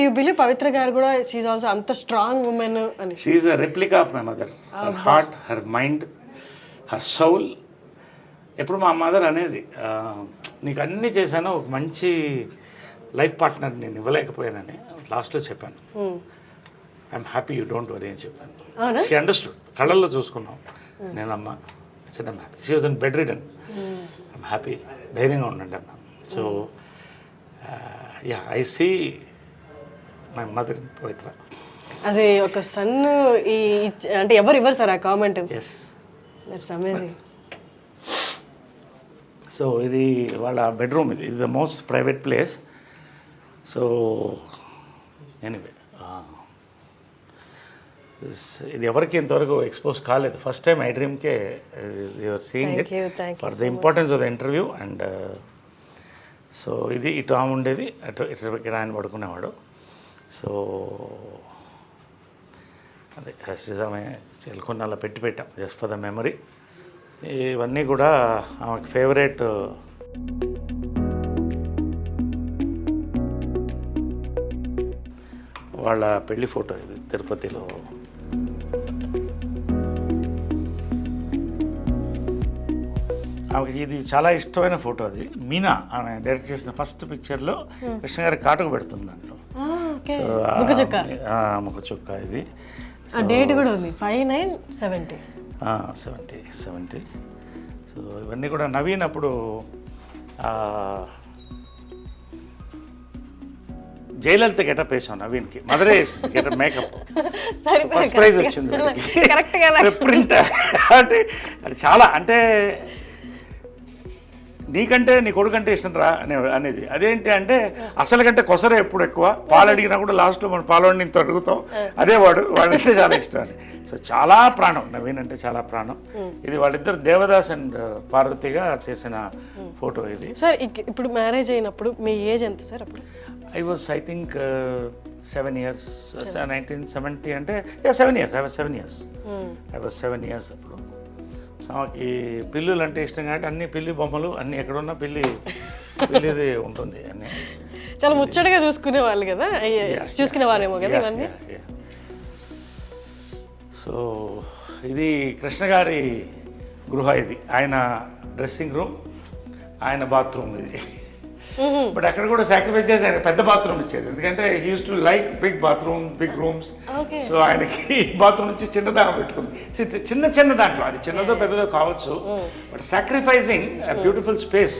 You believe Pavitra garu కూడా she's also అంత strong woman అని? She's a replica of my mother. Her heart, her mind, her soul. ఎప్పుడు మా mother అనేది నీకు అన్నీ చేశాను, ఒక మంచి లైఫ్ పార్ట్నర్ నేను ఇవ్వలేకపోయానని లాస్ట్లో చెప్పాను. I'm happy, you don't worry అని చెప్పాను. She understood. కళ్ళల్లో చూసుకున్నాం నేను అమ్మ. I'm happy. She was in bedridden. I'm happy, ధైర్యంగా ఉండండి అన్న. So yeah, I see my mother in Pavitra. అది ఒక సన్ అంటే ఎవరు ఇవ్వరు సార్ ఆ comment. Yes, that's amazing. So ఇది వాళ్ళ బెడ్రూమ్. ఇది the most private place. So anyway, ఇది ఎవరికి ఇంతవరకు ఎక్స్పోజ్ కాలేదు. ఫస్ట్ టైం ఐ డ్రీమ్కే you're seeing it for the importance of the interview. And so ఇది ఇటు ఆమె ఉండేది, ఇటు ఆయన పడుకునేవాడు. సో అదే ఆమె చెల్కొని అలా పెట్టాం జస్ట్ ఫర్ ద మెమరీ. ఇవన్నీ కూడా ఆమెకు ఫేవరెట్. వాళ్ళ పెళ్లి ఫోటో ఇది తిరుపతిలో. ఆమెకి ఇది చాలా ఇష్టమైన ఫోటో. అది మీనా ఆమె డైరెక్ట్ చేసిన ఫస్ట్ పిక్చర్లో కృష్ణ గారి కాటుకు పెడుతుంది దాంట్లో. ముఖ చుక్క. ఇది డేట్ కూడా ఉంది 5/9/70. 70. సో ఇవన్నీ కూడా నవీన్ అప్పుడు జయలలిత గెటప్ వేసాం నవీన్కి. మదరే వేసింది గెటప్, మేకప్. ఫస్ట్ ప్రైజ్ వచ్చింది ప్రింట్. అంటే అది చాలా, అంటే నీకంటే నీ కొడుకంటే ఇష్టం రా అనేది. అదేంటి అంటే అసలు కంటే కొసరే ఎప్పుడు ఎక్కువ. పాలు అడిగినా కూడా లాస్ట్లో మనం పాలవాడిని ఇంత అడుగుతాం. అదే వాడంటే చాలా ఇష్టం అని. సో చాలా ప్రాణం నవీన్ అంటే, చాలా ప్రాణం. ఇది వాళ్ళిద్దరు దేవదాస్ అండ్ పార్వతిగా చేసిన ఫోటో ఇది. సార్ ఇప్పుడు మ్యారేజ్ అయినప్పుడు మీ ఏజ్ ఎంత సార్ అప్పుడు? I was I think 7 years. 1970 అంటే 7 years. I was 7 years. I was 7 years అప్పుడు. ఆమెకి పిల్లులు అంటే ఇష్టం కాబట్టి అన్ని పిల్లి బొమ్మలు అన్నీ ఎక్కడున్నా పిల్లిది ఉంటుంది అన్నీ. చాలా ముచ్చటగా చూసుకునే వాళ్ళు కదా, చూసుకునే వాళ్ళేమో కదా ఇవన్నీ. సో ఇది కృష్ణ గారి గృహ. ఇది ఆయన డ్రెస్సింగ్ రూమ్, ఆయన బాత్రూమ్ ఇది. బట్ అక్కడ కూడా సాక్రిఫైస్ చేసి ఆయన పెద్ద బాత్రూమ్ ఇచ్చేది. ఎందుకంటే he use to like big bathroom, big rooms. So ఆయనకి బాత్రూమ్ నుంచి చిన్న దాకా పెట్టుకుంది. చిన్న దాంట్లో, అది చిన్నదో పెద్దదో కావచ్చు, బట్ సాక్రిఫైజింగ్ బ్యూటిఫుల్ స్పేస్